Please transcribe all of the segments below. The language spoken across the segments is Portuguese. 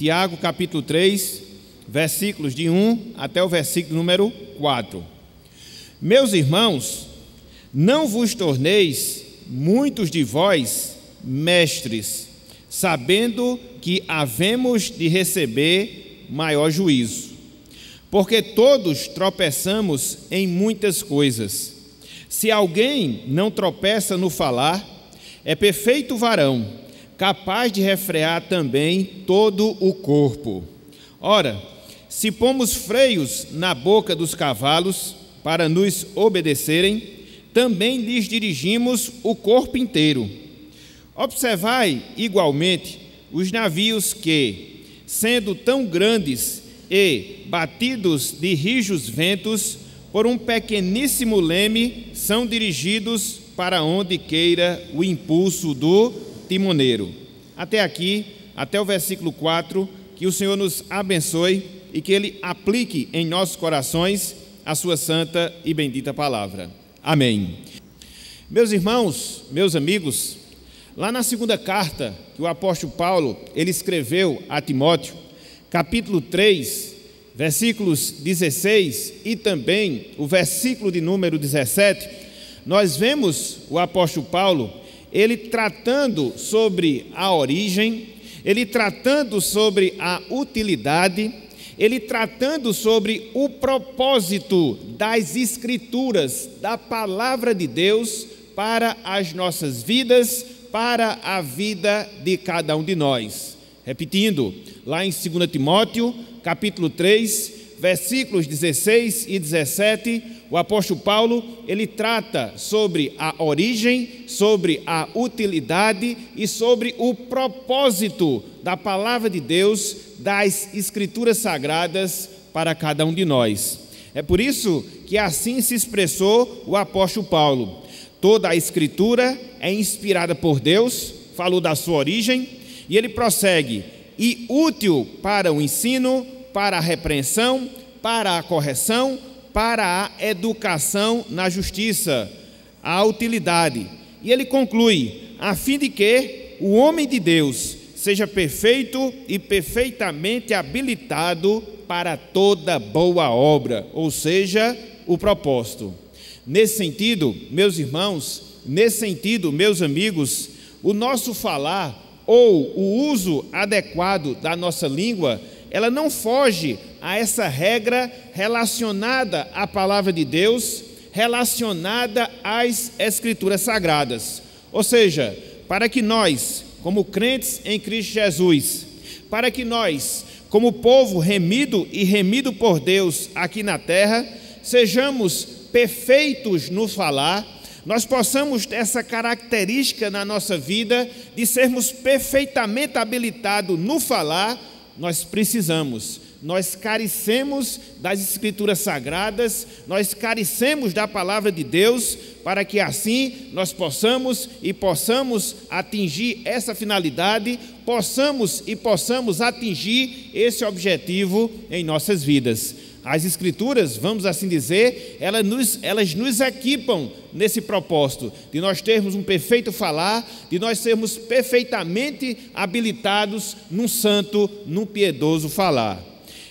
Tiago capítulo 3, versículos de 1 até o versículo número 4. Meus irmãos, não vos torneis muitos de vós mestres, sabendo que havemos de receber maior juízo. Porque todos tropeçamos em muitas coisas. Se alguém não tropeça no falar, é perfeito varão, capaz de refrear também todo o corpo. Ora, se pomos freios na boca dos cavalos para nos obedecerem, também lhes dirigimos o corpo inteiro. Observai igualmente os navios que, sendo tão grandes e batidos de rijos ventos, por um pequeníssimo leme, são dirigidos para onde queira o impulso do timoneiro. Até aqui, até o versículo 4, que o Senhor nos abençoe e que Ele aplique em nossos corações a sua santa e bendita palavra. Amém. Meus irmãos, meus amigos, lá na segunda carta que o apóstolo Paulo ele escreveu a Timóteo, capítulo 3, versículos 16 e também o versículo de número 17, nós vemos o apóstolo Paulo, ele tratando sobre a origem, ele tratando sobre a utilidade, ele tratando sobre o propósito das Escrituras, da palavra de Deus para as nossas vidas, para a vida de cada um de nós. Repetindo, lá em 2 Timóteo, capítulo 3, versículos 16 e 17, o apóstolo Paulo, ele trata sobre a origem, sobre a utilidade e sobre o propósito da palavra de Deus, das Escrituras Sagradas para cada um de nós. É por isso que assim se expressou o apóstolo Paulo. Toda a Escritura é inspirada por Deus, falou da sua origem, e ele prossegue, e útil para o ensino, para a repreensão, para a correção, para a educação na justiça, a utilidade. E ele conclui, a fim de que o homem de Deus seja perfeito e perfeitamente habilitado para toda boa obra, ou seja, o propósito. Nesse sentido, meus irmãos, nesse sentido, meus amigos, o nosso falar ou o uso adequado da nossa língua, ela não foge a essa regra relacionada à palavra de Deus, relacionada às Escrituras Sagradas. Ou seja, para que nós, como crentes em Cristo Jesus, para que nós, como povo remido e remido por Deus aqui na terra, sejamos perfeitos no falar, nós possamos ter essa característica na nossa vida de sermos perfeitamente habilitados no falar, nós carecemos das Escrituras Sagradas, nós carecemos da palavra de Deus, para que assim nós possamos atingir essa finalidade, possamos atingir esse objetivo em nossas vidas. As Escrituras, vamos assim dizer, elas nos equipam nesse propósito, de nós termos um perfeito falar, de nós sermos perfeitamente habilitados num santo, num piedoso falar.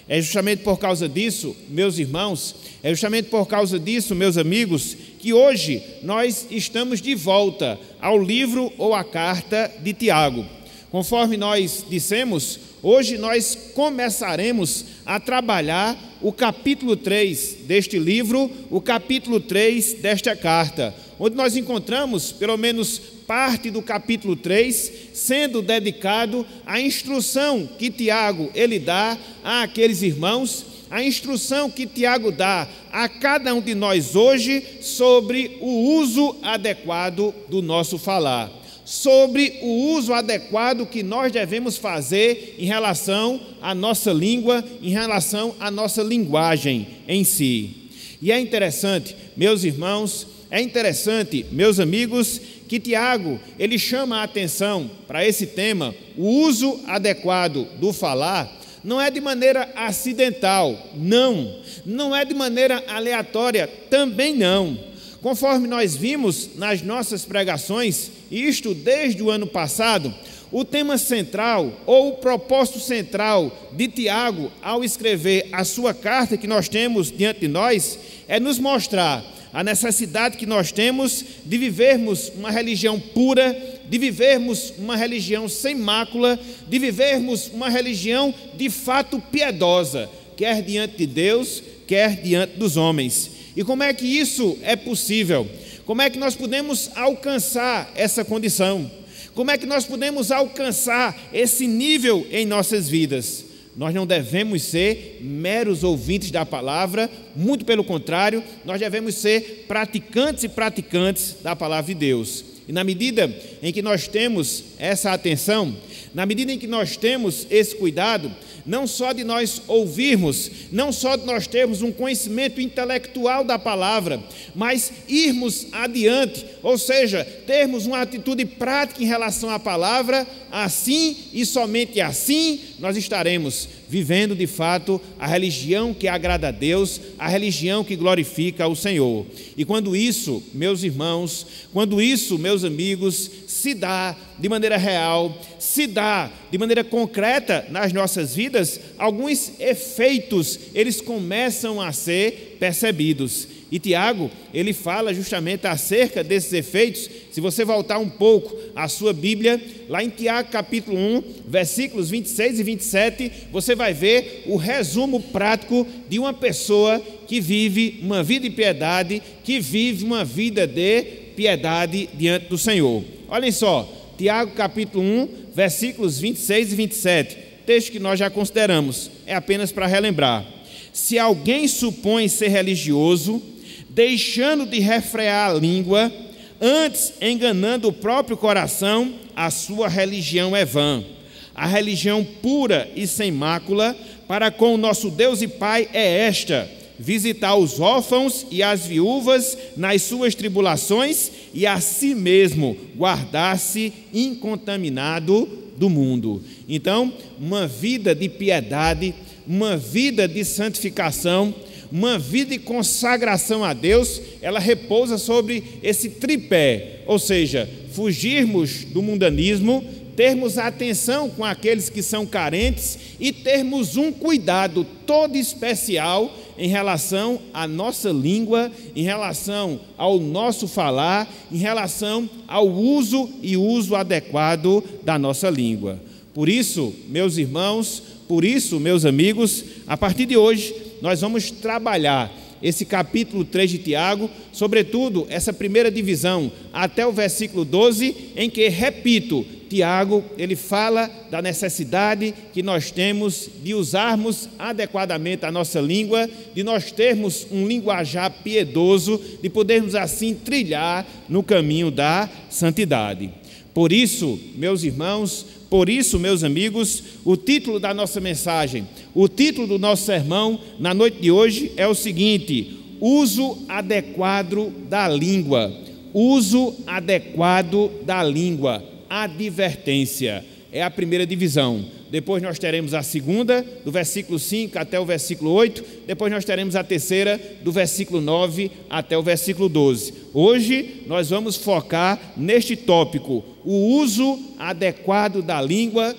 É justamente por causa disso, meus irmãos, é justamente por causa disso, meus amigos, que hoje nós estamos de volta ao livro ou à carta de Tiago. Conforme nós dissemos, hoje nós começaremos a trabalhar o capítulo 3 deste livro, o capítulo 3 desta carta, onde nós encontramos, pelo menos parte do capítulo 3, sendo dedicado à instrução que Tiago ele dá àqueles irmãos, a instrução que Tiago dá a cada um de nós hoje sobre o uso adequado do nosso falar, sobre o uso adequado que nós devemos fazer em relação à nossa língua, em relação à nossa linguagem em si. E é interessante, meus irmãos, é interessante, meus amigos, que Tiago, ele chama a atenção para esse tema, o uso adequado do falar, não é de maneira acidental, não é de maneira aleatória, também não. Conforme nós vimos nas nossas pregações, isto desde o ano passado, O tema central, ou o propósito central de Tiago, ao escrever a sua carta que nós temos diante de nós, é nos mostrar a necessidade que nós temos de vivermos uma religião pura, de vivermos uma religião sem mácula, de vivermos uma religião de fato piedosa, quer diante de Deus, quer diante dos homens. E como é que isso é possível? Como é que nós podemos alcançar essa condição? Como é que nós podemos alcançar esse nível em nossas vidas? Nós não devemos ser meros ouvintes da palavra, muito pelo contrário, nós devemos ser praticantes e praticantes da palavra de Deus. E na medida em que nós temos essa atenção, na medida em que nós temos esse cuidado, não só de nós ouvirmos, não só de nós termos um conhecimento intelectual da palavra, mas irmos adiante, ou seja, termos uma atitude prática em relação à palavra, assim e somente assim nós estaremos vivendo de fato a religião que agrada a Deus, a religião que glorifica o Senhor. E quando isso, meus irmãos, quando isso, meus amigos, se dá de maneira real, se dá de maneira concreta nas nossas vidas, alguns efeitos, eles começam a ser percebidos. E Tiago, ele fala justamente acerca desses efeitos. Se você voltar um pouco à sua Bíblia, lá em Tiago capítulo 1, versículos 26 e 27, você vai ver o resumo prático de uma pessoa que vive uma vida de piedade, que vive uma vida de piedade diante do Senhor. Olhem só, Tiago capítulo 1, versículos 26 e 27, texto que nós já consideramos, é apenas para relembrar. Se alguém supõe ser religioso, deixando de refrear a língua, antes enganando o próprio coração, a sua religião é vã. A religião pura e sem mácula para com o nosso Deus e Pai é esta: visitar os órfãos e as viúvas nas suas tribulações e a si mesmo guardar-se incontaminado do mundo. Então, uma vida de piedade, uma vida de santificação, uma vida de consagração a Deus, ela repousa sobre esse tripé, ou seja, fugirmos do mundanismo, termos atenção com aqueles que são carentes e termos um cuidado todo especial em relação à nossa língua, em relação ao nosso falar, em relação ao uso e uso adequado da nossa língua. Por isso, meus irmãos, por isso, meus amigos, a partir de hoje, nós vamos trabalhar esse capítulo 3 de Tiago, sobretudo essa primeira divisão, até o versículo 12, em que, repito, Tiago, ele fala da necessidade que nós temos de usarmos adequadamente a nossa língua, de nós termos um linguajar piedoso, de podermos assim trilhar no caminho da santidade. Por isso, meus irmãos, por isso, meus amigos, o título da nossa mensagem, o título do nosso sermão na noite de hoje é o seguinte: uso adequado da língua. Uso adequado da língua. Advertência. É a primeira divisão. Depois nós teremos a segunda, do versículo 5 até o versículo 8. Depois nós teremos a terceira, do versículo 9 até o versículo 12. Hoje nós vamos focar neste tópico: o uso adequado da língua,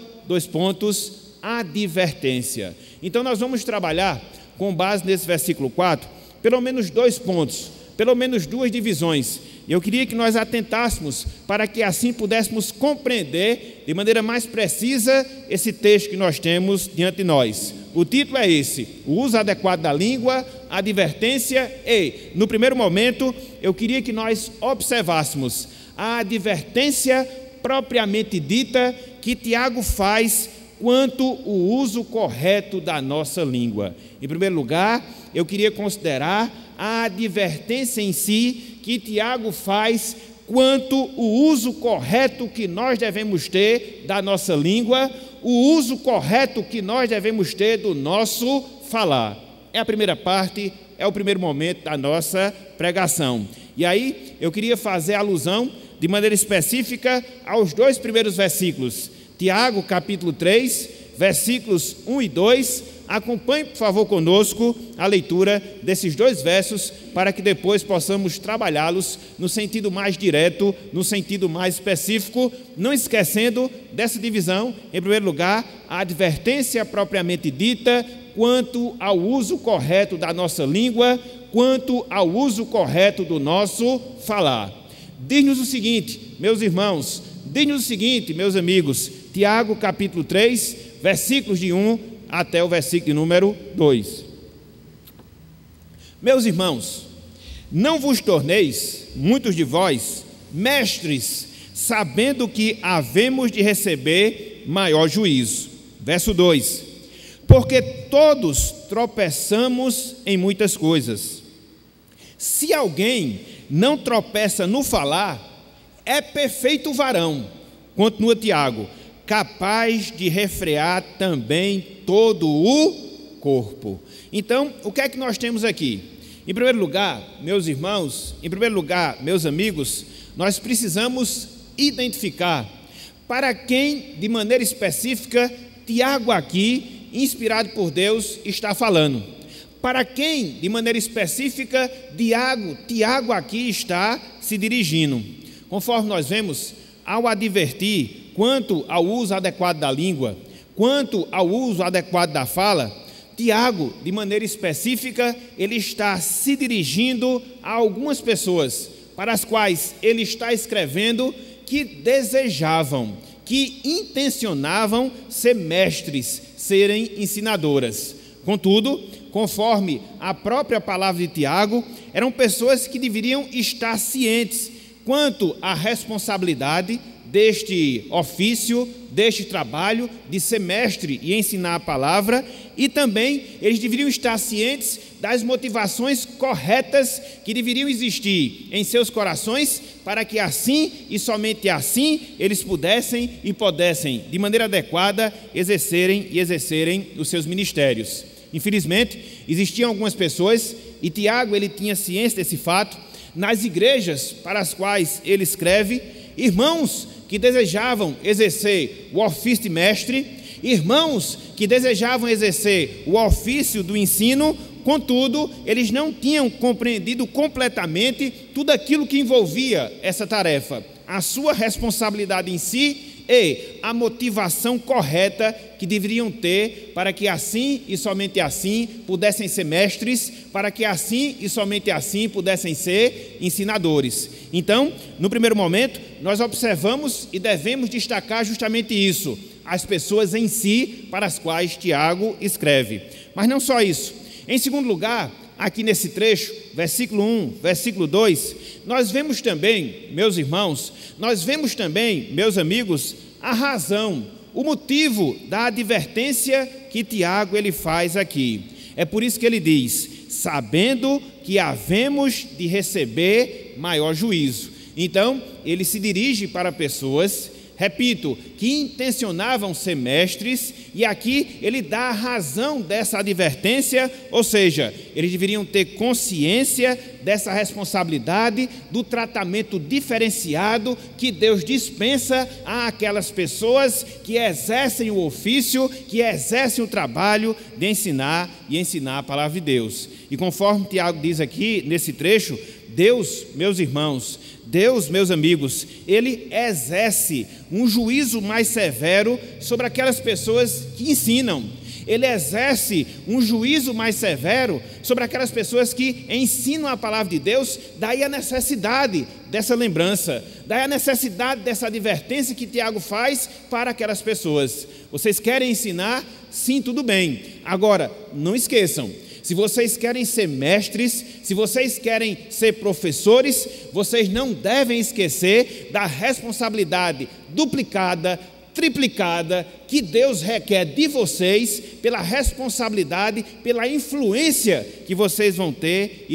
advertência. Então nós vamos trabalhar, com base nesse versículo 4, pelo menos 2 pontos, pelo menos 2 divisões. Eu queria que nós atentássemos para que assim pudéssemos compreender de maneira mais precisa esse texto que nós temos diante de nós. O título é esse: o uso adequado da língua, advertência. E, no primeiro momento, eu queria que nós observássemos a advertência propriamente dita que Tiago faz quanto o uso correto da nossa língua. Em primeiro lugar, eu queria considerar a advertência em si que Tiago faz quanto o uso correto que nós devemos ter da nossa língua, o uso correto que nós devemos ter do nosso falar. É a primeira parte, é o primeiro momento da nossa pregação. E aí eu queria fazer alusão de maneira específica aos 2 primeiros versículos. Tiago, capítulo 3, versículos 1 e 2. Acompanhe, por favor, conosco a leitura desses 2 versos, para que depois possamos trabalhá-los no sentido mais direto, no sentido mais específico, não esquecendo dessa divisão. Em primeiro lugar, a advertência propriamente dita quanto ao uso correto da nossa língua, quanto ao uso correto do nosso falar. Diz-nos o seguinte, meus irmãos, diz-nos o seguinte, meus amigos, Tiago capítulo 3, versículos de 1 até o versículo de número 2. Meus irmãos, não vos torneis, muitos de vós, mestres, sabendo que havemos de receber maior juízo. Verso 2. Porque todos tropeçamos em muitas coisas. Se alguém não tropeça no falar, é perfeito varão, continua Tiago, capaz de refrear também todo o corpo. Então, o que é que nós temos aqui? Em primeiro lugar, meus irmãos, em primeiro lugar, meus amigos, nós precisamos identificar para quem, de maneira específica, Tiago aqui, inspirado por Deus, está falando. Para quem, de maneira específica, Tiago aqui está se dirigindo. Conforme nós vemos, ao advertir quanto ao uso adequado da língua, quanto ao uso adequado da fala, Tiago, de maneira específica, ele está se dirigindo a algumas pessoas para as quais ele está escrevendo que desejavam, que intencionavam ser mestres, serem ensinadoras. Contudo, conforme a própria palavra de Tiago, eram pessoas que deveriam estar cientes quanto à responsabilidade deste ofício, deste trabalho de ser mestre e ensinar a palavra, e também eles deveriam estar cientes das motivações corretas que deveriam existir em seus corações, para que assim e somente assim eles pudessem, de maneira adequada, exercerem os seus ministérios. Infelizmente, existiam algumas pessoas, e Tiago ele tinha ciência desse fato, nas igrejas para as quais ele escreve, irmãos que desejavam exercer o ofício de mestre, irmãos que desejavam exercer o ofício do ensino, contudo, eles não tinham compreendido completamente tudo aquilo que envolvia essa tarefa, a sua responsabilidade em si e a motivação correta que deveriam ter para que assim e somente assim pudessem ser mestres, para que assim e somente assim pudessem ser ensinadores. Então, no primeiro momento, nós observamos e devemos destacar justamente isso, as pessoas em si para as quais Tiago escreve. Mas não só isso. Em segundo lugar, aqui nesse trecho, versículo 1, versículo 2, nós vemos também, meus irmãos, meus amigos, a razão, o motivo da advertência que Tiago ele faz aqui. É por isso que ele diz, sabendo que havemos de receber maior juízo. Então, ele se dirige para pessoas, repito, que intencionavam ser mestres, e aqui ele dá a razão dessa advertência, ou seja, eles deveriam ter consciência dessa responsabilidade, do tratamento diferenciado que Deus dispensa àquelas pessoas que exercem o ofício, que exercem o trabalho de ensinar a palavra de Deus. E conforme Tiago diz aqui nesse trecho, Deus, meus irmãos, Deus, meus amigos, ele exerce um juízo mais severo sobre aquelas pessoas que ensinam. Ele exerce um juízo mais severo sobre aquelas pessoas que ensinam a palavra de Deus. Daí a necessidade dessa lembrança, daí a necessidade dessa advertência que Tiago faz para aquelas pessoas. Vocês querem ensinar? Sim, tudo bem. Agora, não esqueçam, se vocês querem ser mestres, se vocês querem ser professores, vocês não devem esquecer da responsabilidade duplicada, triplicada, que Deus requer de vocês, pela responsabilidade, pela influência que vocês vão ter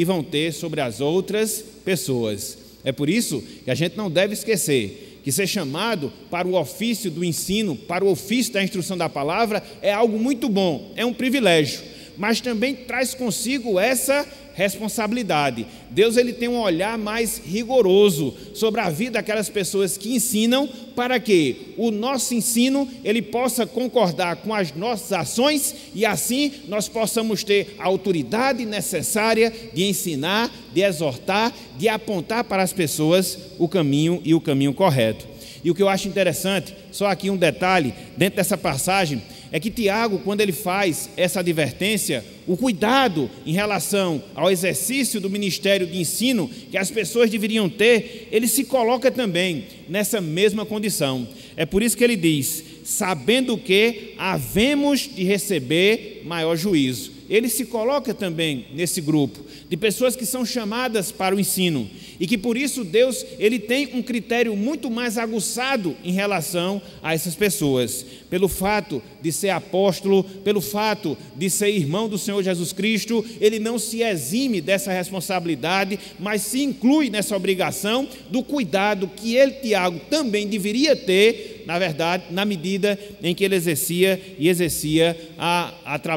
sobre as outras pessoas. É por isso que a gente não deve esquecer que ser chamado para o ofício do ensino, para o ofício da instrução da palavra, é algo muito bom, é um privilégio, mas também traz consigo essa responsabilidade. Deus ele tem um olhar mais rigoroso sobre a vida daquelas pessoas que ensinam, para que o nosso ensino ele possa concordar com as nossas ações e assim nós possamos ter a autoridade necessária de ensinar, de exortar, de apontar para as pessoas o caminho e o caminho correto. E o que eu acho interessante, só aqui um detalhe, dentro dessa passagem, é que Tiago, quando ele faz essa advertência, o cuidado em relação ao exercício do ministério de ensino que as pessoas deveriam ter, ele se coloca também nessa mesma condição. É por isso que ele diz, sabendo que havemos de receber maior juízo. Ele se coloca também nesse grupo de pessoas que são chamadas para o ensino e que por isso Deus ele tem um critério muito mais aguçado em relação a essas pessoas, pelo fato de ser apóstolo, pelo fato de ser irmão do Senhor Jesus Cristo. Ele não se exime dessa responsabilidade, mas se inclui nessa obrigação do cuidado que ele, Tiago, também deveria ter, na verdade, na medida em que ele exercia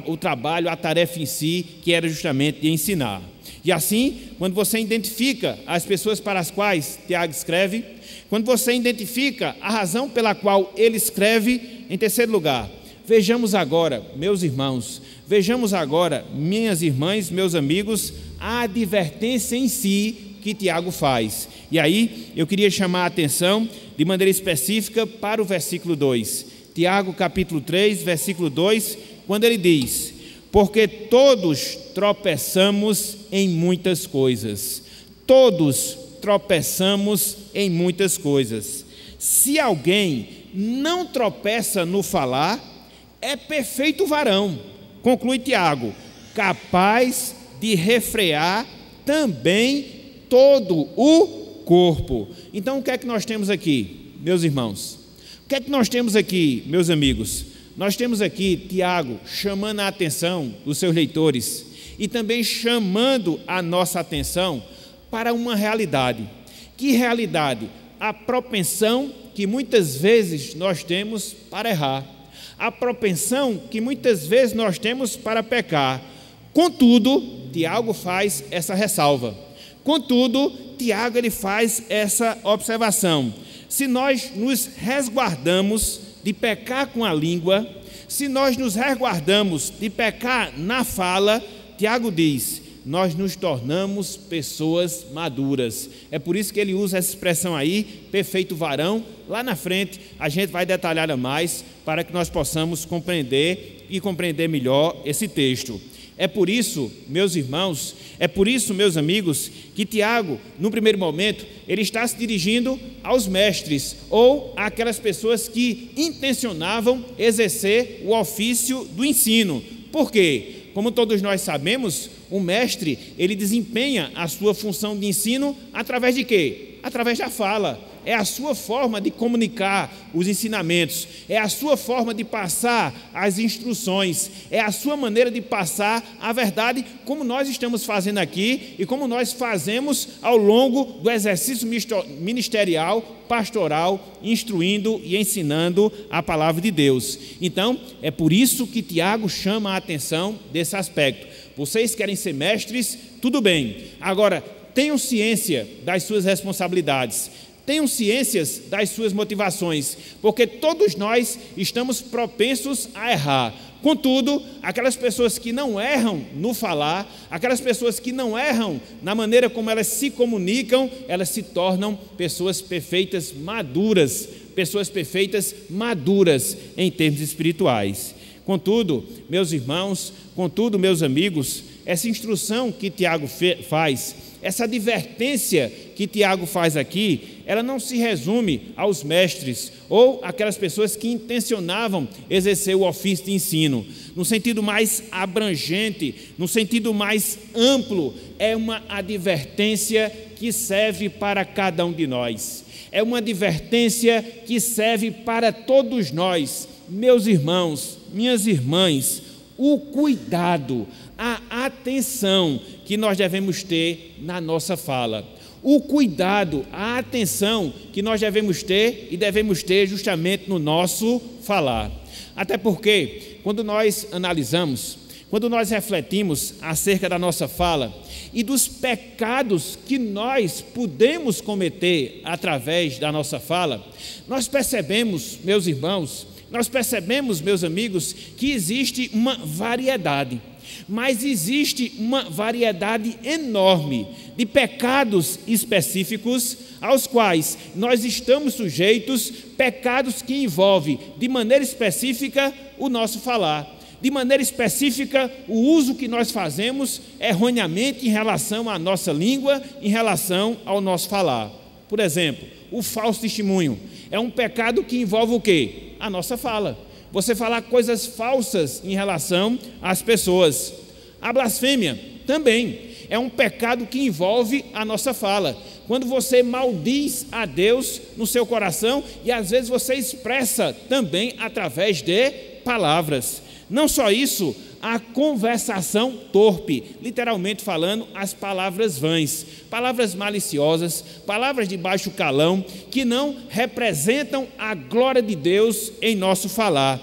o trabalho, a tarefa em si, que era justamente de ensinar. E assim, quando você identifica as pessoas para as quais Tiago escreve, quando você identifica a razão pela qual ele escreve, em terceiro lugar, vejamos agora, meus irmãos, vejamos agora, minhas irmãs, meus amigos, a advertência em si que Tiago faz. E aí, eu queria chamar a atenção de maneira específica para o versículo 2. Tiago capítulo 3, versículo 2, quando ele diz: porque todos tropeçamos em muitas coisas. Todos tropeçamos em muitas coisas. Se alguém não tropeça no falar, é perfeito varão, conclui Tiago, capaz de refrear também todo o corpo. Então o que é que nós temos aqui, meus irmãos? O que é que nós temos aqui, meus amigos? Nós temos aqui Tiago chamando a atenção dos seus leitores e também chamando a nossa atenção para uma realidade. Que realidade? A propensão que muitas vezes nós temos para errar, a propensão que muitas vezes nós temos para pecar. Contudo, Tiago faz essa ressalva. Contudo, Tiago ele faz essa observação. Se nós nos resguardamos de pecar com a língua, se nós nos resguardamos de pecar na fala, Tiago diz, nós nos tornamos pessoas maduras. É por isso que ele usa essa expressão aí, perfeito varão. Lá na frente a gente vai detalhar mais para que nós possamos compreender e compreender melhor esse texto. É por isso, meus irmãos, é por isso, meus amigos, que Tiago, no primeiro momento, ele está se dirigindo aos mestres ou àquelas pessoas que intencionavam exercer o ofício do ensino. Por quê? Como todos nós sabemos, o mestre, ele desempenha a sua função de ensino através de quê? Através da fala. É a sua forma de comunicar os ensinamentos, é a sua forma de passar as instruções, é a sua maneira de passar a verdade, como nós estamos fazendo aqui e como nós fazemos ao longo do exercício ministerial, pastoral, instruindo e ensinando a palavra de Deus. Então, é por isso que Tiago chama a atenção desse aspecto. Vocês querem ser mestres? Tudo bem. Agora, tenham ciência das suas responsabilidades. Tenham ciências das suas motivações, porque todos nós estamos propensos a errar. Contudo, aquelas pessoas que não erram no falar, aquelas pessoas que não erram na maneira como elas se comunicam, elas se tornam pessoas perfeitas, maduras em termos espirituais. Contudo, meus irmãos, contudo, meus amigos, essa instrução que Tiago faz, essa advertência que Tiago faz aqui, ela não se resume aos mestres ou aquelas pessoas que intencionavam exercer o ofício de ensino. No sentido mais abrangente, no sentido mais amplo, é uma advertência que serve para cada um de nós. É uma advertência que serve para todos nós, meus irmãos, minhas irmãs, o cuidado, a atenção que nós devemos ter na nossa fala. O cuidado, a atenção que nós devemos ter e devemos ter justamente no nosso falar. Até porque, quando nós analisamos, quando nós refletimos acerca da nossa fala e dos pecados que nós podemos cometer através da nossa fala, nós percebemos, meus irmãos, nós percebemos, meus amigos, que existe uma variedade, mas existe uma variedade enorme de pecados específicos aos quais nós estamos sujeitos, pecados que envolvem de maneira específica o nosso falar. De maneira específica, o uso que nós fazemos erroneamente em relação à nossa língua, em relação ao nosso falar. Por exemplo, o falso testemunho é um pecado que envolve o quê? A nossa fala. Você falar coisas falsas em relação às pessoas. A blasfêmia também é um pecado que envolve a nossa fala. Quando você maldiz a Deus no seu coração e às vezes você expressa também através de palavras. Não só isso, a conversação torpe, literalmente falando, as palavras vãs, palavras maliciosas, palavras de baixo calão, que não representam a glória de Deus em nosso falar.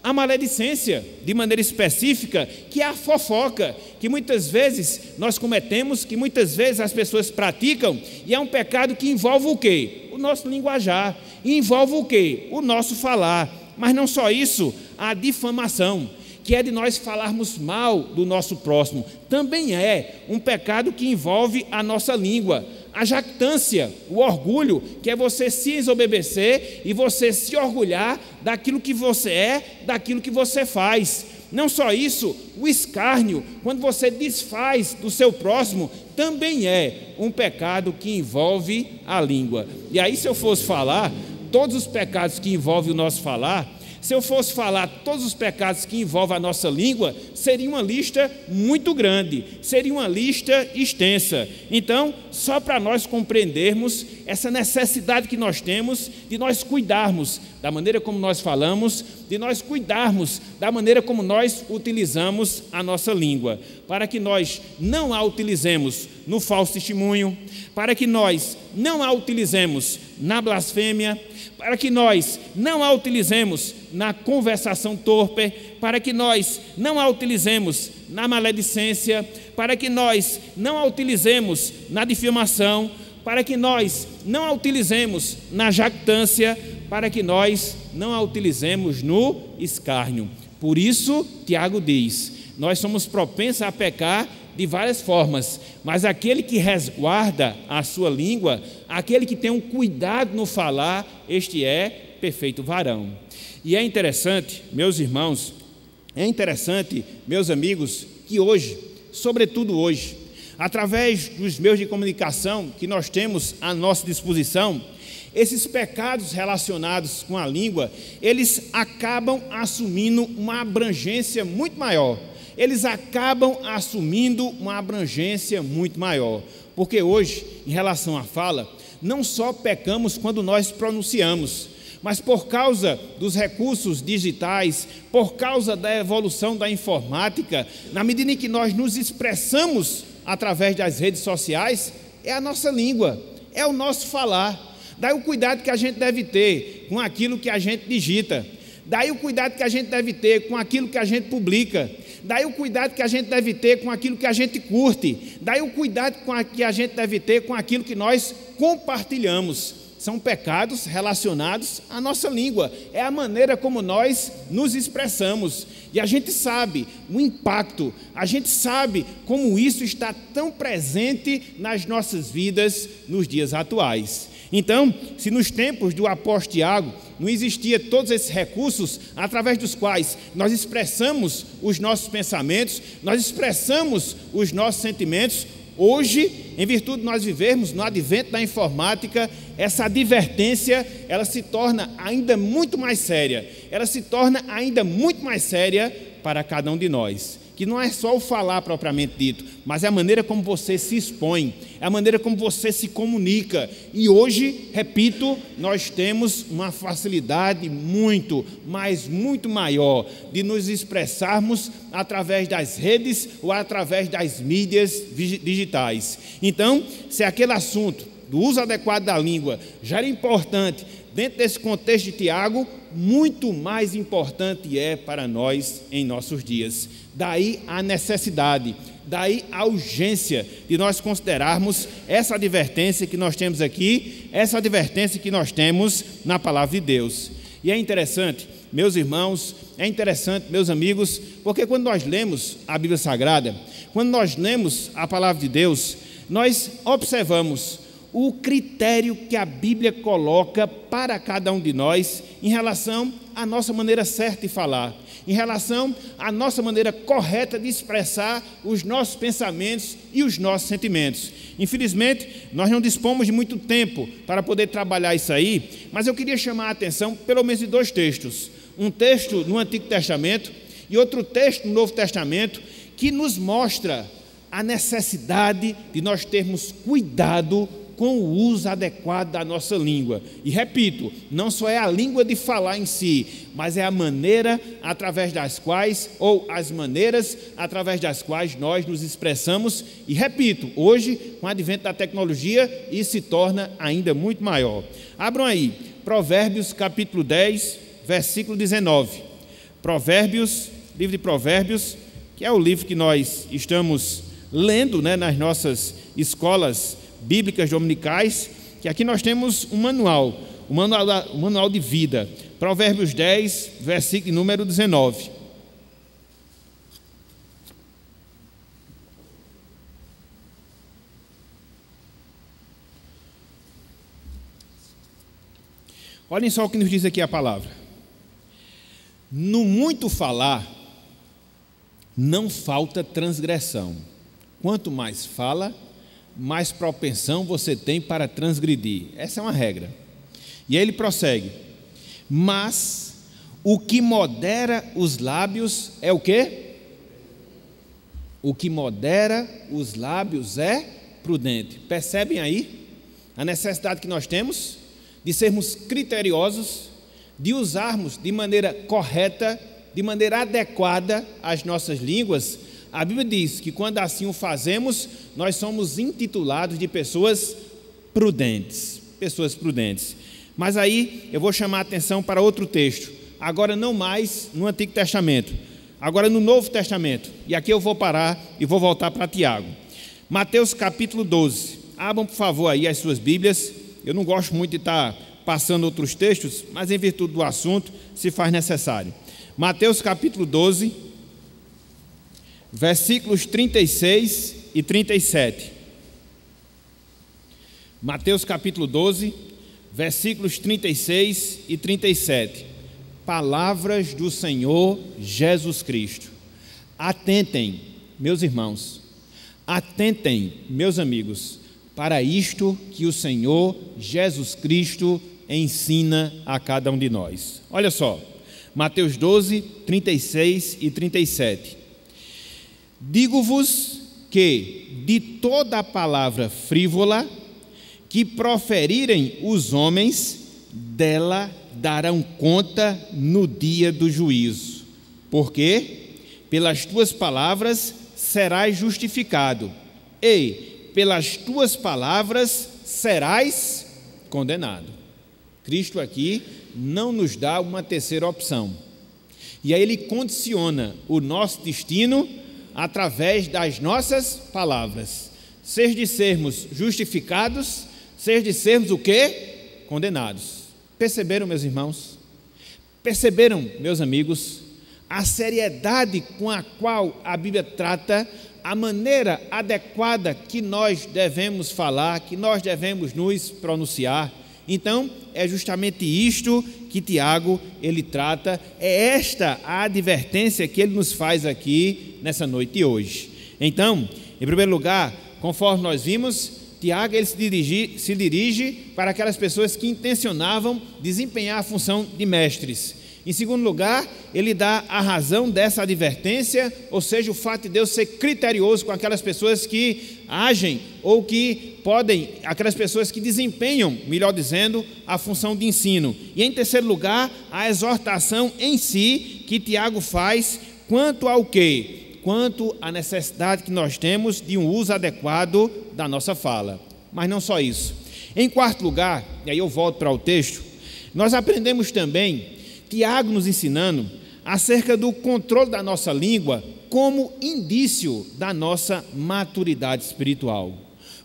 A maledicência, de maneira específica, que é a fofoca, que muitas vezes nós cometemos, que muitas vezes as pessoas praticam, e é um pecado que envolve o quê? O nosso linguajar, e envolve o quê? O nosso falar. Mas não só isso, a difamação, que é de nós falarmos mal do nosso próximo, também é um pecado que envolve a nossa língua. A jactância, o orgulho, que é você se ensoberbecer e você se orgulhar daquilo que você é, daquilo que você faz. Não só isso, o escárnio, quando você desfaz do seu próximo, também é um pecado que envolve a língua. E aí, se eu fosse falar todos os pecados que envolvem o nosso falar, se eu fosse falar todos os pecados que envolvem a nossa língua, seria uma lista muito grande, seria uma lista extensa. Então, só para nós compreendermos essa necessidade que nós temos de nós cuidarmos da maneira como nós falamos, de nós cuidarmos da maneira como nós utilizamos a nossa língua, para que nós não a utilizemos no falso testemunho, para que nós não a utilizemos na blasfêmia, para que nós não a utilizemos na conversação torpe, para que nós não a utilizemos na maledicência, para que nós não a utilizemos na difamação, para que nós não a utilizemos na jactância, para que nós não a utilizemos no escárnio. Por isso, Tiago diz, nós somos propensos a pecar de várias formas, mas aquele que resguarda a sua língua, aquele que tem um cuidado no falar, este é perfeito varão. E é interessante, meus irmãos, é interessante, meus amigos, que hoje, sobretudo hoje, através dos meios de comunicação que nós temos à nossa disposição, esses pecados relacionados com a língua, eles acabam assumindo uma abrangência muito maior. Eles acabam assumindo uma abrangência muito maior, porque hoje, em relação à fala, não só pecamos quando nós pronunciamos, mas por causa dos recursos digitais, por causa da evolução da informática, na medida em que nós nos expressamos através das redes sociais, é a nossa língua, é o nosso falar. Daí o cuidado que a gente deve ter com aquilo que a gente digita, daí o cuidado que a gente deve ter com aquilo que a gente publica, daí o cuidado que a gente deve ter com aquilo que a gente curte, daí o cuidado que a gente deve ter com aquilo que nós compartilhamos. São pecados relacionados à nossa língua, é a maneira como nós nos expressamos. E a gente sabe o impacto, a gente sabe como isso está tão presente nas nossas vidas nos dias atuais. Então, se nos tempos do apóstolo Tiago não existia todos esses recursos através dos quais nós expressamos os nossos pensamentos, nós expressamos os nossos sentimentos, hoje, em virtude de nós vivermos no advento da informática, essa advertência, ela se torna ainda muito mais séria. Ela se torna ainda muito mais séria para cada um de nós. Que não é só o falar propriamente dito, mas é a maneira como você se expõe, é a maneira como você se comunica. E hoje, repito, nós temos uma facilidade muito, mas muito maior de nos expressarmos através das redes ou através das mídias digitais. Então, se aquele assunto do uso adequado da língua já era importante dentro desse contexto de Tiago, muito mais importante é para nós em nossos dias. Daí a necessidade, daí a urgência de nós considerarmos essa advertência que nós temos aqui, essa advertência que nós temos na palavra de Deus. E é interessante, meus irmãos, é interessante, meus amigos, porque quando nós lemos a Bíblia Sagrada, quando nós lemos a palavra de Deus, nós observamos o critério que a Bíblia coloca para cada um de nós em relação à nossa maneira certa de falar, em relação à nossa maneira correta de expressar os nossos pensamentos e os nossos sentimentos. Infelizmente, nós não dispomos de muito tempo para poder trabalhar isso aí, mas eu queria chamar a atenção pelo menos de 2 textos. Um texto no Antigo Testamento e outro texto no Novo Testamento que nos mostra a necessidade de nós termos cuidado com o uso adequado da nossa língua. E repito, não só é a língua de falar em si, mas é a maneira através das quais, ou as maneiras através das quais nós nos expressamos. E repito, hoje, com o advento da tecnologia, isso se torna ainda muito maior. Abram aí, Provérbios capítulo 10, versículo 19. Provérbios, livro de Provérbios, que é o livro que nós estamos lendo, né, nas nossas escolas bíblicas dominicais, que aqui nós temos um manual de vida. Provérbios 10, versículo número 19. Olhem só o que nos diz aqui a palavra. No muito falar, não falta transgressão. Quanto mais fala, mais propensão você tem para transgredir. Essa é uma regra. E aí ele prossegue. Mas o que modera os lábios é o quê? O que modera os lábios é prudente. Percebem aí a necessidade que nós temos de sermos criteriosos, de usarmos de maneira correta, de maneira adequada as nossas línguas. A Bíblia diz que quando assim o fazemos, nós somos intitulados de pessoas prudentes. Pessoas prudentes. Mas aí eu vou chamar a atenção para outro texto. Agora não mais no Antigo Testamento. Agora no Novo Testamento. E aqui eu vou parar e vou voltar para Tiago. Mateus capítulo 12. Abram, por favor, aí as suas Bíblias. Eu não gosto muito de estar passando outros textos, mas em virtude do assunto, se faz necessário. Mateus capítulo 12. Versículos 36 e 37. Mateus capítulo 12, versículos 36 e 37. Palavras do Senhor Jesus Cristo. Atentem, meus irmãos, atentem, meus amigos, para isto que o Senhor Jesus Cristo ensina a cada um de nós. Olha só, Mateus 12, 36 e 37. Digo-vos que de toda a palavra frívola que proferirem os homens, dela darão conta no dia do juízo. Porque pelas tuas palavras serás justificado, e pelas tuas palavras serás condenado. Cristo aqui não nos dá uma terceira opção. E aí ele condiciona o nosso destino através das nossas palavras. Seja de sermos justificados, seja de sermos o quê? Condenados. Perceberam, meus irmãos? Perceberam, meus amigos, a seriedade com a qual a Bíblia trata a maneira adequada que nós devemos falar, que nós devemos nos pronunciar? Então, é justamente isto que Tiago, ele trata, é esta a advertência que ele nos faz aqui nessa noite de hoje. Então, em primeiro lugar, conforme nós vimos, Tiago ele se dirige para aquelas pessoas que intencionavam desempenhar a função de mestres. Em segundo lugar, ele dá a razão dessa advertência, ou seja, o fato de Deus ser criterioso com aquelas pessoas que agem ou que podem, aquelas pessoas que desempenham, melhor dizendo, a função de ensino. E em terceiro lugar, a exortação em si que Tiago faz quanto ao quê? Quanto à necessidade que nós temos de um uso adequado da nossa fala. Mas não só isso. Em quarto lugar, e aí eu volto para o texto, nós aprendemos também Tiago nos ensinando acerca do controle da nossa língua como indício da nossa maturidade espiritual.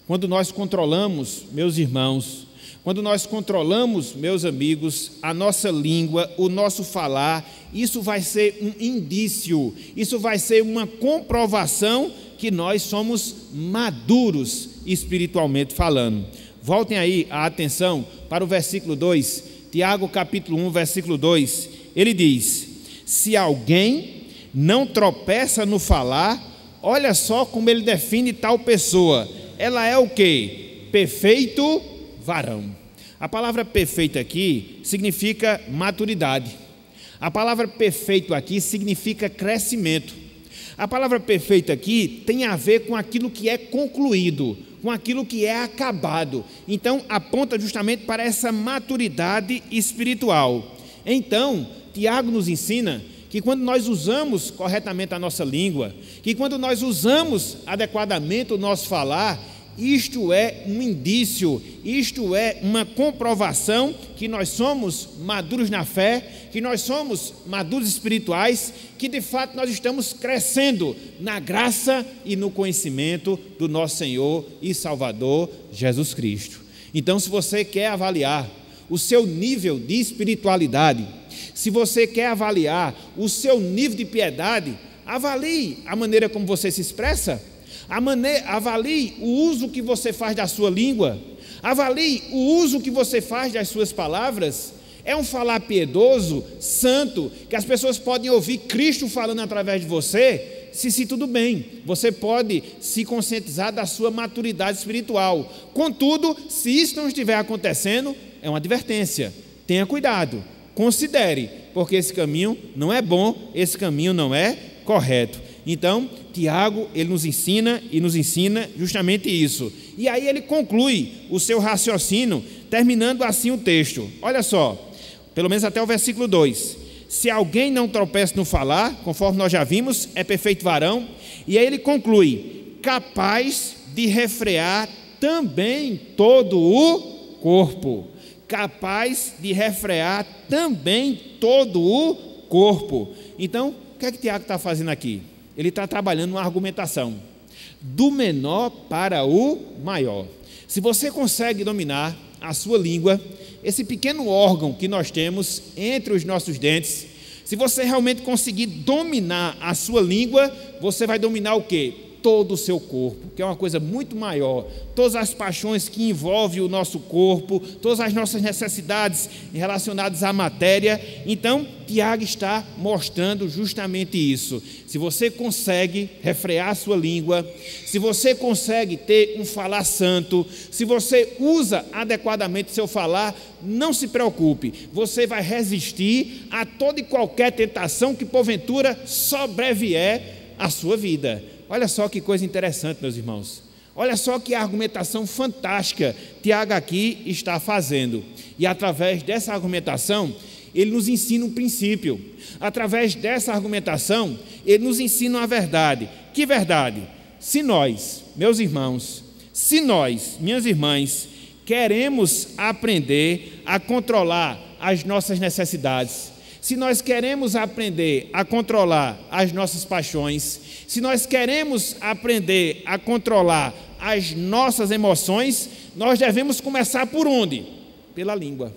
Quando nós controlamos, meus irmãos, quando nós controlamos, meus amigos, a nossa língua, o nosso falar, isso vai ser um indício, isso vai ser uma comprovação que nós somos maduros espiritualmente falando. Voltem aí a atenção para o versículo 2, Tiago capítulo 1, versículo 2, ele diz: se alguém não tropeça no falar, olha só como ele define tal pessoa, ela é o quê? Perfeito varão. A palavra perfeito aqui significa maturidade. A palavra perfeito aqui significa crescimento. A palavra perfeito aqui tem a ver com aquilo que é concluído, com aquilo que é acabado. Então, aponta justamente para essa maturidade espiritual. Então, Tiago nos ensina que quando nós usamos corretamente a nossa língua, que quando nós usamos adequadamente o nosso falar, isto é um indício, isto é uma comprovação que nós somos maduros na fé, que nós somos maduros espirituais, que de fato nós estamos crescendo na graça e no conhecimento do nosso Senhor e Salvador Jesus Cristo. Então, se você quer avaliar o seu nível de espiritualidade, se você quer avaliar o seu nível de piedade, avalie a maneira como você se expressa, avalie o uso que você faz da sua língua, avalie o uso que você faz das suas palavras. É um falar piedoso, santo, que as pessoas podem ouvir Cristo falando através de você? Se tudo bem, você pode se conscientizar da sua maturidade espiritual. Contudo, se isso não estiver acontecendo, é uma advertência. Tenha cuidado, considere, porque esse caminho não é bom, esse caminho não é correto. Então, Tiago, ele nos ensina justamente isso. E aí ele conclui o seu raciocínio, terminando assim o texto. Olha só, pelo menos até o versículo 2. Se alguém não tropeça no falar, conforme nós já vimos, é perfeito varão. E aí ele conclui, capaz de refrear também todo o corpo. Capaz de refrear também todo o corpo. Então, o que é que Tiago está fazendo aqui? Ele está trabalhando uma argumentação do menor para o maior. Se você consegue dominar a sua língua, esse pequeno órgão que nós temos entre os nossos dentes, se você realmente conseguir dominar a sua língua, você vai dominar o quê? Todo o seu corpo, que é uma coisa muito maior. Todas as paixões que envolvem o nosso corpo, todas as nossas necessidades relacionadas à matéria. Então, Tiago está mostrando justamente isso. Se você consegue refrear a sua língua, se você consegue ter um falar santo, se você usa adequadamente o seu falar, não se preocupe, você vai resistir a toda e qualquer tentação que porventura sobrevier à sua vida. Olha só que coisa interessante, meus irmãos. Olha só que argumentação fantástica Tiago aqui está fazendo. E através dessa argumentação, ele nos ensina um princípio. Através dessa argumentação, ele nos ensina uma verdade. Que verdade? Se nós, meus irmãos, se nós, minhas irmãs, queremos aprender a controlar as nossas necessidades, se nós queremos aprender a controlar as nossas paixões, se nós queremos aprender a controlar as nossas emoções, nós devemos começar por onde? Pela língua.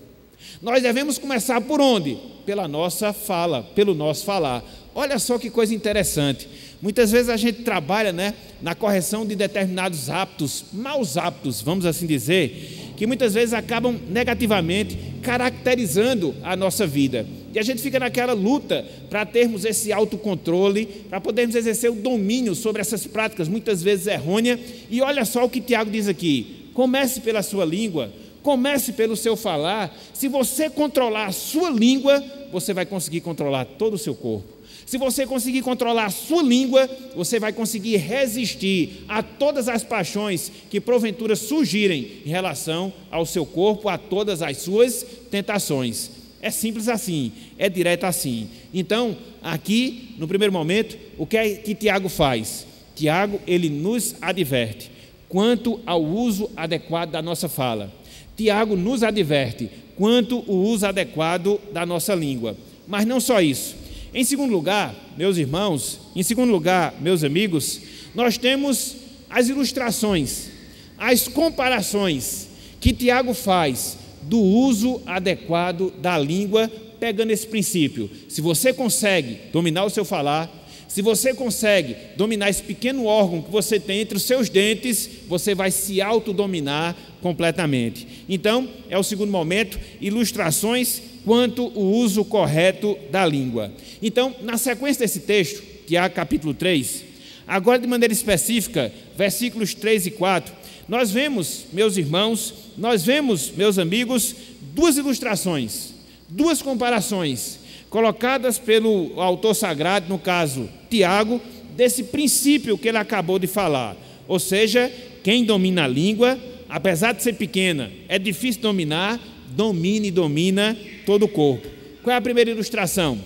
Nós devemos começar por onde? Pela nossa fala, pelo nosso falar. Olha só que coisa interessante. Muitas vezes a gente trabalha, na correção de determinados hábitos, maus hábitos, vamos assim dizer, que muitas vezes acabam negativamente caracterizando a nossa vida. E a gente fica naquela luta para termos esse autocontrole, para podermos exercer o domínio sobre essas práticas, muitas vezes errôneas. E olha só o que Tiago diz aqui: comece pela sua língua, comece pelo seu falar. Se você controlar a sua língua, você vai conseguir controlar todo o seu corpo. Se você conseguir controlar a sua língua, você vai conseguir resistir a todas as paixões que porventura surgirem em relação ao seu corpo, a todas as suas tentações. É simples assim, é direto assim. Então, aqui, no primeiro momento, o que é que Tiago faz? Tiago, ele nos adverte quanto ao uso adequado da nossa fala. Tiago nos adverte quanto ao uso adequado da nossa língua. Mas não só isso. Em segundo lugar, meus irmãos, em segundo lugar, meus amigos, nós temos as ilustrações, as comparações que Tiago faz do uso adequado da língua, pegando esse princípio. Se você consegue dominar o seu falar, se você consegue dominar esse pequeno órgão que você tem entre os seus dentes, você vai se autodominar completamente. Então, é o segundo momento, ilustrações quanto o uso correto da língua. Então, na sequência desse texto, Tiago capítulo 3, agora de maneira específica, versículos 3 e 4, nós vemos, meus irmãos, nós vemos, meus amigos, duas ilustrações, duas comparações, colocadas pelo autor sagrado, no caso, Tiago, desse princípio que ele acabou de falar. Ou seja, quem domina a língua, apesar de ser pequena, é difícil dominar, domina e domina todo o corpo. Qual é a primeira ilustração?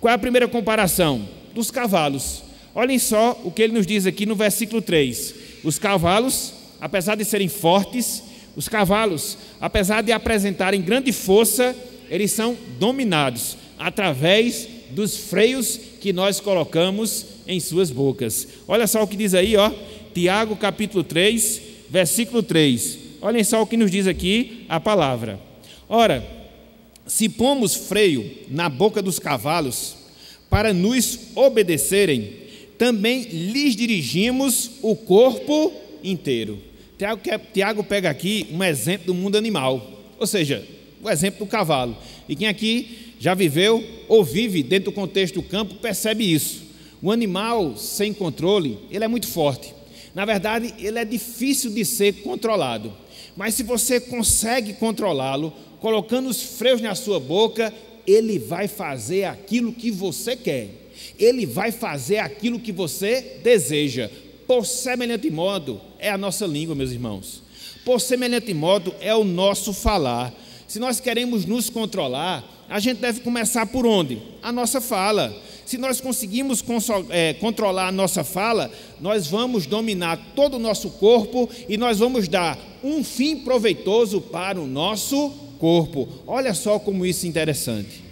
Qual é a primeira comparação? Dos cavalos. Olhem só o que ele nos diz aqui no versículo 3. Os cavalos, apesar de serem fortes, os cavalos, apesar de apresentarem grande força, eles são dominados através dos freios que nós colocamos em suas bocas. Olha só o que diz aí, ó, Tiago capítulo 3, versículo 3. Olhem só o que nos diz aqui a palavra. Ora, se pomos freio na boca dos cavalos para nos obedecerem, também lhes dirigimos o corpo inteiro. Tiago pega aqui um exemplo do mundo animal, ou seja, o exemplo do cavalo. E quem aqui já viveu ou vive dentro do contexto do campo percebe isso. O animal sem controle, ele é muito forte. Na verdade, ele é difícil de ser controlado. Mas se você consegue controlá-lo, colocando os freios na sua boca, ele vai fazer aquilo que você quer. Ele vai fazer aquilo que você deseja. Por semelhante modo, é a nossa língua, meus irmãos. Por semelhante modo, é o nosso falar. Se nós queremos nos controlar, a gente deve começar por onde? A nossa fala. Se nós conseguimos controlar a nossa fala, nós vamos dominar todo o nosso corpo e nós vamos dar um fim proveitoso para o nosso corpo. Olha só como isso é interessante.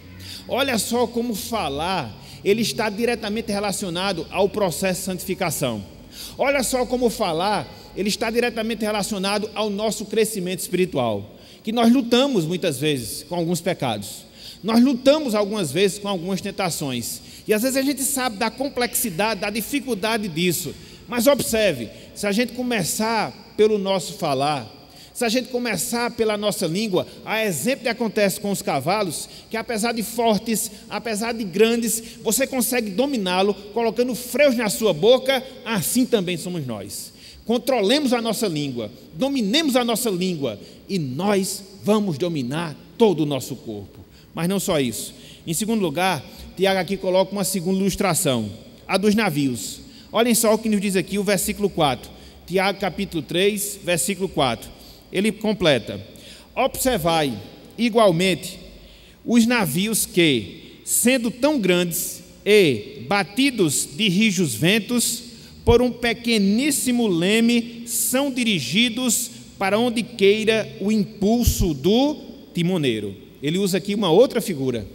Olha só como falar, ele está diretamente relacionado ao processo de santificação. Olha só como falar, ele está diretamente relacionado ao nosso crescimento espiritual. Que nós lutamos muitas vezes com alguns pecados. Nós lutamos algumas vezes com algumas tentações. E às vezes a gente sabe da complexidade, da dificuldade disso. Mas observe, se a gente começar pelo nosso falar, se a gente começar pela nossa língua, a exemplo que acontece com os cavalos, que apesar de fortes, apesar de grandes, você consegue dominá-lo, colocando freios na sua boca, assim também somos nós. Controlemos a nossa língua, dominemos a nossa língua, e nós vamos dominar todo o nosso corpo. Mas não só isso. Em segundo lugar, Tiago aqui coloca uma segunda ilustração, a dos navios. Olhem só o que nos diz aqui o versículo 4. Tiago capítulo 3, versículo 4. Ele completa: observai igualmente os navios que, sendo tão grandes e batidos de rijos ventos, por um pequeníssimo leme, são dirigidos para onde queira o impulso do timoneiro. Ele usa aqui uma outra figura,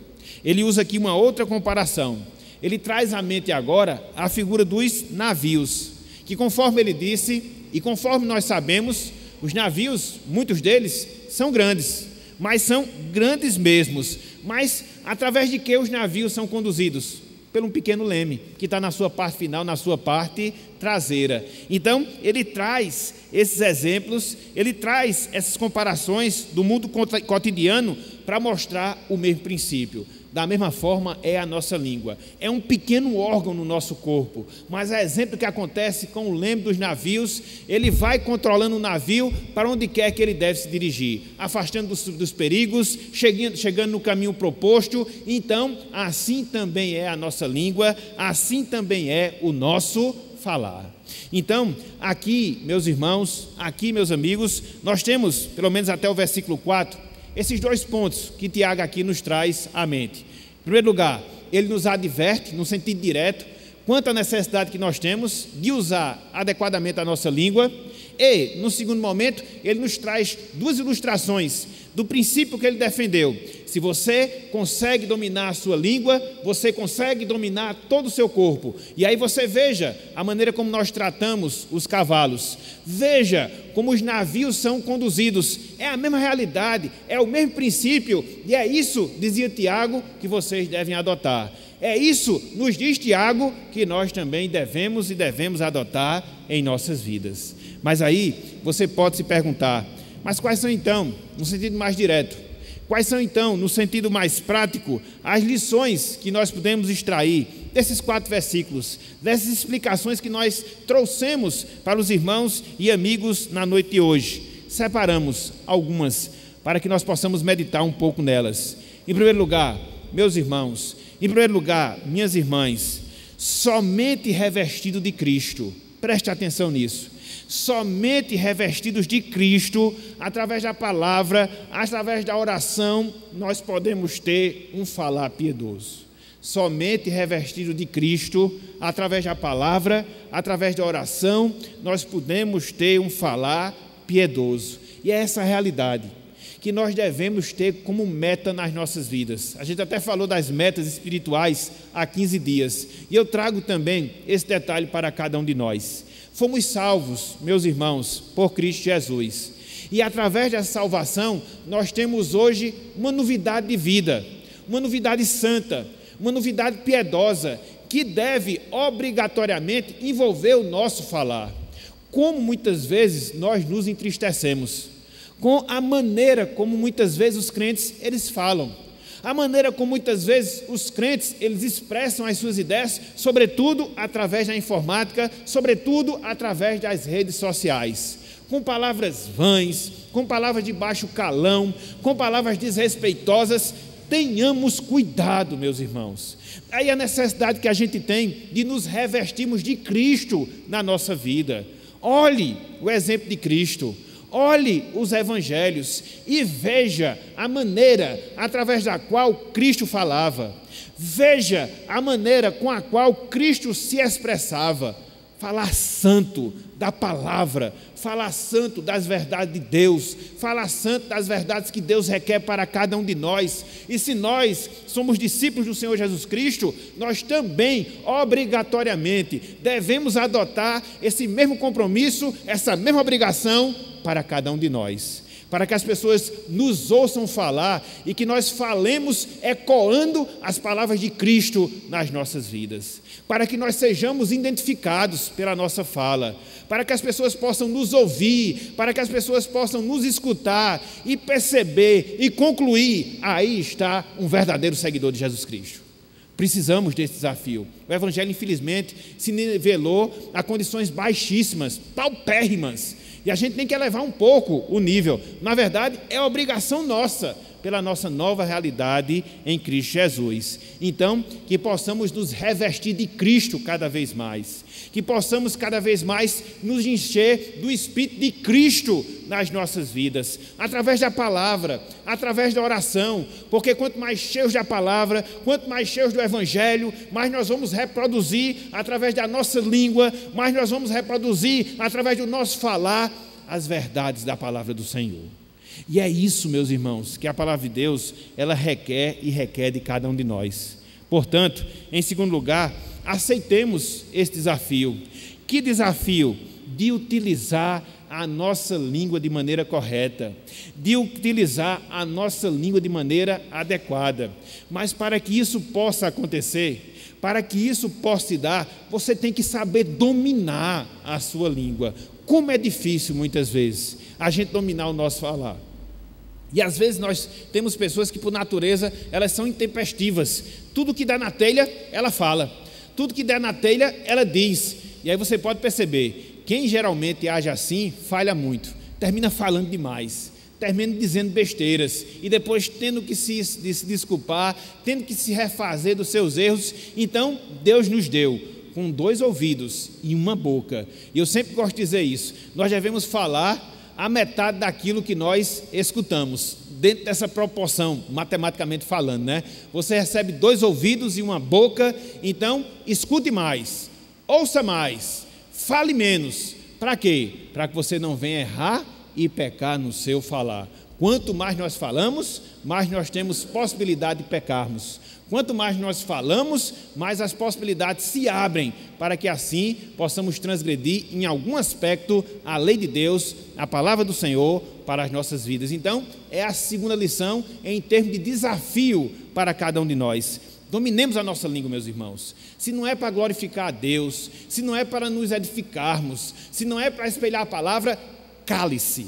ele usa aqui uma outra comparação. Ele traz à mente agora a figura dos navios, que conforme ele disse, e conforme nós sabemos, os navios, muitos deles, são grandes, mas são grandes mesmos. Mas através de que os navios são conduzidos? Pelo um pequeno leme, que está na sua parte final, na sua parte traseira. Então, ele traz esses exemplos, ele traz essas comparações do mundo cotidiano para mostrar o mesmo princípio. Da mesma forma é a nossa língua. É um pequeno órgão no nosso corpo, mas a exemplo que acontece com o leme dos navios, ele vai controlando o navio para onde quer que ele deve se dirigir, afastando dos perigos, chegando no caminho proposto. Então, assim também é a nossa língua, assim também é o nosso falar. Então, aqui, meus irmãos, aqui, meus amigos, nós temos, pelo menos até o versículo 4, esses dois pontos que Tiago aqui nos traz à mente. Em primeiro lugar, ele nos adverte, no sentido direto, quanto à necessidade que nós temos de usar adequadamente a nossa língua. E, no segundo momento, ele nos traz duas ilustrações do princípio que ele defendeu. Se você consegue dominar a sua língua, você consegue dominar todo o seu corpo. E aí você veja a maneira como nós tratamos os cavalos. Veja como os navios são conduzidos. É a mesma realidade, é o mesmo princípio. E é isso, dizia Tiago, que vocês devem adotar. É isso, nos diz Tiago, que nós também devemos adotar em nossas vidas. Mas aí você pode se perguntar, mas quais são então, no sentido mais direto, quais são então, no sentido mais prático, as lições que nós podemos extrair desses 4 versículos, dessas explicações que nós trouxemos para os irmãos e amigos na noite de hoje? Separamos algumas para que nós possamos meditar um pouco nelas. Em primeiro lugar, meus irmãos, em primeiro lugar, minhas irmãs, somente revestido de Cristo, preste atenção nisso, somente revestidos de Cristo, através da palavra, através da oração, nós podemos ter um falar piedoso. Somente revestido de Cristo, através da palavra, através da oração, nós podemos ter um falar piedoso. E é essa a realidade que nós devemos ter como meta nas nossas vidas. A gente até falou das metas espirituais há 15 dias, e eu trago também esse detalhe para cada um de nós. Fomos salvos, meus irmãos, por Cristo Jesus. E através dessa salvação, nós temos hoje uma novidade de vida, uma novidade santa, uma novidade piedosa, que deve obrigatoriamente envolver o nosso falar. Como muitas vezes nós nos entristecemos com a maneira como muitas vezes os crentes eles falam, a maneira como muitas vezes os crentes eles expressam as suas ideias, sobretudo através da informática, sobretudo através das redes sociais, com palavras vãs, com palavras de baixo calão, com palavras desrespeitosas. Tenhamos cuidado, meus irmãos. Aí a necessidade que a gente tem de nos revestirmos de Cristo na nossa vida. Olhe o exemplo de Cristo. Olhe os evangelhos e veja a maneira através da qual Cristo falava. Veja a maneira com a qual Cristo se expressava. Falar santo da palavra, falar santo das verdades de Deus, falar santo das verdades que Deus requer para cada um de nós. E se nós somos discípulos do Senhor Jesus Cristo, nós também, obrigatoriamente, devemos adotar esse mesmo compromisso, essa mesma obrigação para cada um de nós, para que as pessoas nos ouçam falar e que nós falemos ecoando as palavras de Cristo nas nossas vidas, para que nós sejamos identificados pela nossa fala, para que as pessoas possam nos ouvir, para que as pessoas possam nos escutar e perceber e concluir, aí está um verdadeiro seguidor de Jesus Cristo. Precisamos desse desafio. O Evangelho, infelizmente, se nivelou a condições baixíssimas, paupérrimas, e a gente tem que elevar um pouco o nível. Na verdade, é obrigação nossa, pela nossa nova realidade em Cristo Jesus. Então, que possamos nos revestir de Cristo cada vez mais, que possamos cada vez mais nos encher do Espírito de Cristo nas nossas vidas, através da palavra, através da oração, porque quanto mais cheios da palavra, quanto mais cheios do Evangelho, mais nós vamos reproduzir através da nossa língua, mais nós vamos reproduzir através do nosso falar as verdades da palavra do Senhor. E é isso, meus irmãos, que a palavra de Deus, ela requer e requer de cada um de nós. Portanto, em segundo lugar, aceitemos esse desafio. Que desafio? De utilizar a nossa língua de maneira correta, de utilizar a nossa língua de maneira adequada. Mas para que isso possa acontecer, para que isso possa se dar, você tem que saber dominar a sua língua. Como é difícil muitas vezes a gente dominar o nosso falar. E às vezes nós temos pessoas que por natureza elas são intempestivas. Tudo que dá na telha, ela fala. Tudo que der na telha, ela diz. E aí você pode perceber, quem geralmente age assim, falha muito. Termina falando demais, termina dizendo besteiras e depois tendo que se desculpar, tendo que se refazer dos seus erros. Então, Deus nos deu com 2 ouvidos e uma boca. E eu sempre gosto de dizer isso. Nós devemos falar a metade daquilo que nós escutamos, dentro dessa proporção, matematicamente falando, né? Você recebe 2 ouvidos e uma boca, então escute mais, ouça mais, fale menos. Para quê? Para que você não venha errar e pecar no seu falar. Quanto mais nós falamos, mais nós temos possibilidade de pecarmos. Quanto mais nós falamos, mais as possibilidades se abrem para que assim possamos transgredir em algum aspecto a lei de Deus, a palavra do Senhor para as nossas vidas. Então, é a segunda lição em termos de desafio para cada um de nós. Dominemos a nossa língua, meus irmãos. Se não é para glorificar a Deus, se não é para nos edificarmos, se não é para espelhar a palavra, cale-se.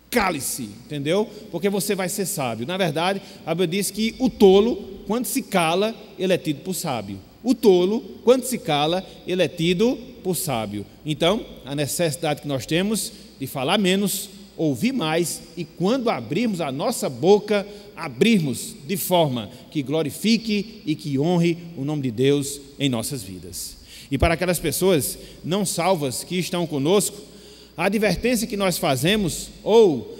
Cale-se, entendeu? Porque você vai ser sábio. Na verdade, a Bíblia diz que o tolo, quando se cala, ele é tido por sábio. O tolo, quando se cala, ele é tido por sábio. Então, a necessidade que nós temos de falar menos, ouvir mais e quando abrirmos a nossa boca, abrirmos de forma que glorifique e que honre o nome de Deus em nossas vidas. E para aquelas pessoas não salvas que estão conosco, a advertência que nós fazemos ou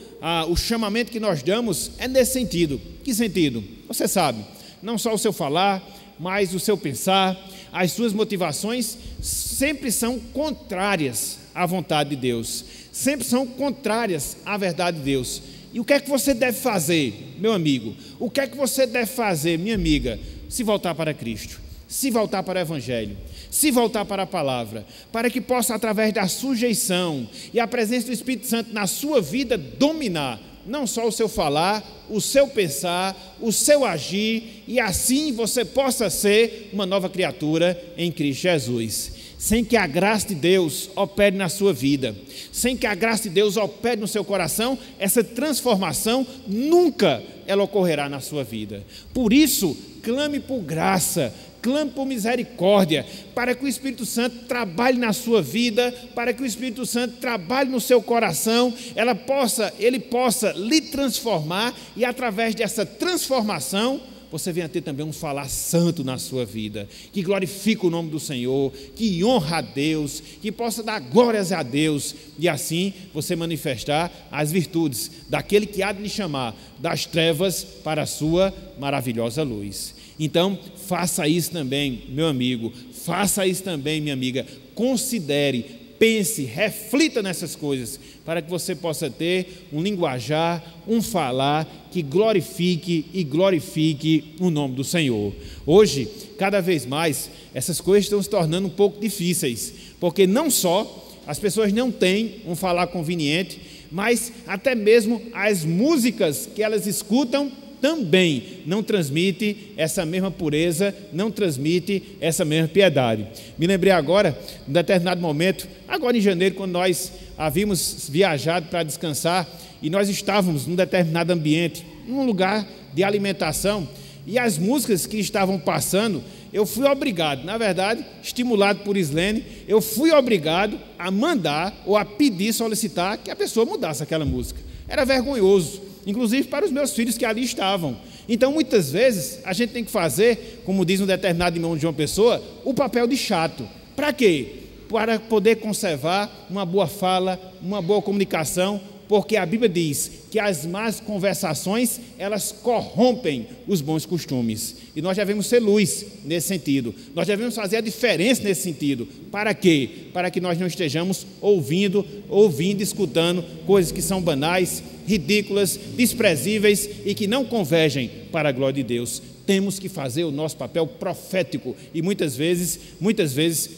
o chamamento que nós damos é nesse sentido. Que sentido? Você sabe, não só o seu falar, mas o seu pensar, as suas motivações sempre são contrárias à vontade de Deus, sempre são contrárias à verdade de Deus. E o que é que você deve fazer, meu amigo? O que é que você deve fazer, minha amiga? Se voltar para Cristo, se voltar para o Evangelho, se voltar para a palavra, para que possa, através da sujeição e a presença do Espírito Santo na sua vida, dominar não só o seu falar, o seu pensar, o seu agir, e assim você possa ser uma nova criatura em Cristo Jesus. Sem que a graça de Deus opere na sua vida, sem que a graça de Deus opere no seu coração, essa transformação nunca ela ocorrerá na sua vida. Por isso, clame por graça, clame por misericórdia, para que o Espírito Santo trabalhe na sua vida, para que o Espírito Santo trabalhe no seu coração, ele possa lhe transformar, e através dessa transformação, você venha ter também um falar santo na sua vida, que glorifique o nome do Senhor, que honra a Deus, que possa dar glórias a Deus, e assim você manifestar as virtudes daquele que há de lhe chamar das trevas para a sua maravilhosa luz. Então, faça isso também, meu amigo, faça isso também, minha amiga, considere, pense, reflita nessas coisas, para que você possa ter um linguajar, um falar que glorifique e glorifique o nome do Senhor. Hoje, cada vez mais, essas coisas estão se tornando um pouco difíceis, porque não só as pessoas não têm um falar conveniente, mas até mesmo as músicas que elas escutam também não transmite essa mesma pureza, não transmite essa mesma piedade. Me lembrei agora, em determinado momento, agora em janeiro, quando nós havíamos viajado para descansar, e nós estávamos num determinado ambiente, num lugar de alimentação, e as músicas que estavam passando, eu fui obrigado, na verdade, estimulado por Islene, eu fui obrigado a mandar ou a pedir, solicitar que a pessoa mudasse aquela música. Era vergonhoso, inclusive para os meus filhos que ali estavam. Então, muitas vezes, a gente tem que fazer, como diz um determinado irmão de uma pessoa, o papel de chato. Para quê? Para poder conservar uma boa fala, uma boa comunicação, porque a Bíblia diz que as más conversações, elas corrompem os bons costumes. E nós devemos ser luz nesse sentido. Nós devemos fazer a diferença nesse sentido. Para quê? Para que nós não estejamos ouvindo, escutando coisas que são banais, ridículas, desprezíveis e que não convergem para a glória de Deus. Temos que fazer o nosso papel profético e muitas vezes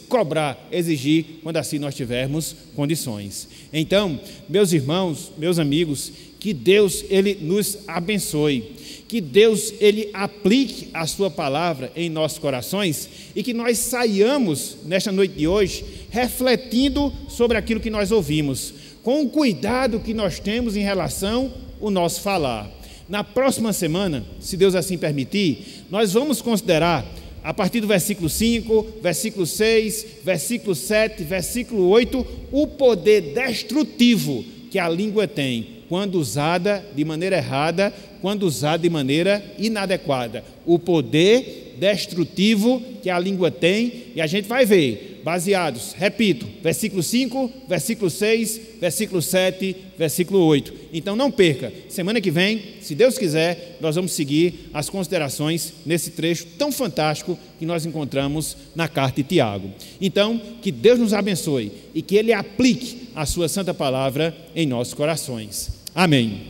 cobrar, exigir, quando assim nós tivermos condições. Então, meus irmãos, meus amigos, que Deus ele nos abençoe, que Deus ele aplique a sua palavra em nossos corações e que nós saiamos nesta noite de hoje refletindo sobre aquilo que nós ouvimos, com o cuidado que nós temos em relação ao nosso falar. Na próxima semana, se Deus assim permitir, nós vamos considerar, a partir do versículo 5, versículo 6, versículo 7, versículo 8, o poder destrutivo que a língua tem, quando usada de maneira errada, quando usada de maneira inadequada. O poder destrutivo que a língua tem, e a gente vai ver baseados, repito, versículo 5, versículo 6, versículo 7, versículo 8. Então não perca, semana que vem, se Deus quiser, nós vamos seguir as considerações nesse trecho tão fantástico que nós encontramos na carta de Tiago. Então, que Deus nos abençoe e que Ele aplique a sua santa palavra em nossos corações. Amém.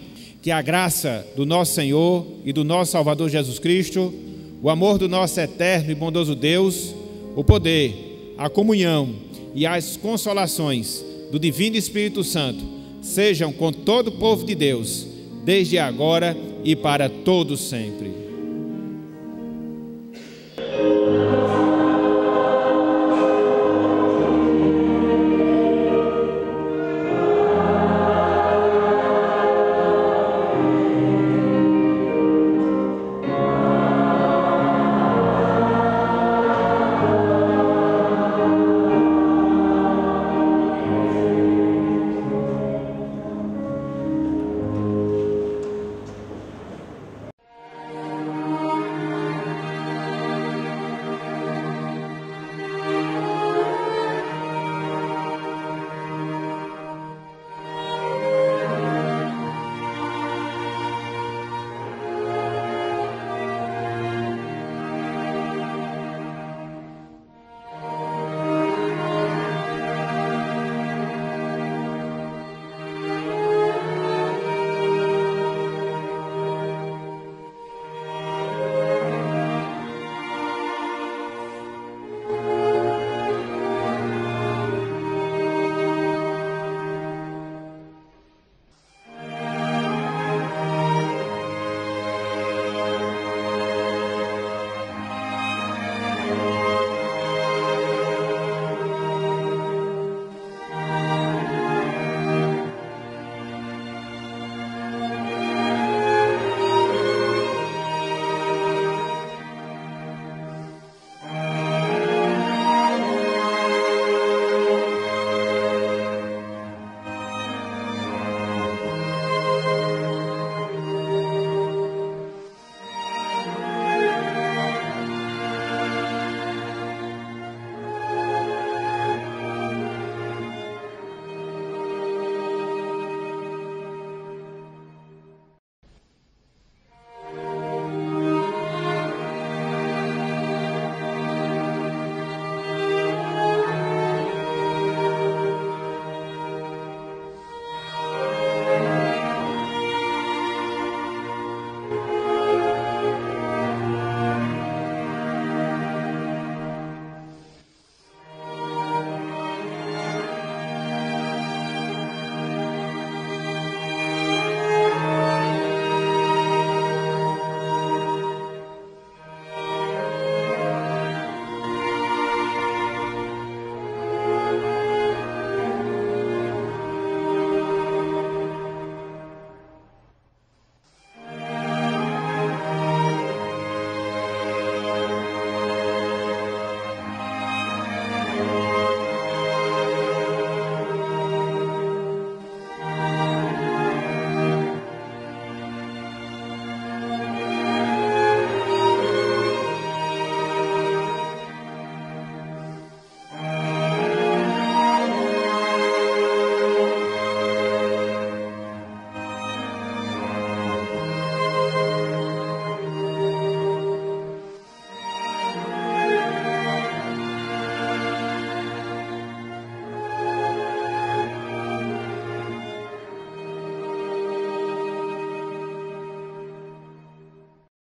Que a graça do nosso Senhor e do nosso Salvador Jesus Cristo, o amor do nosso eterno e bondoso Deus, o poder, a comunhão e as consolações do Divino Espírito Santo sejam com todo o povo de Deus, desde agora e para todos sempre.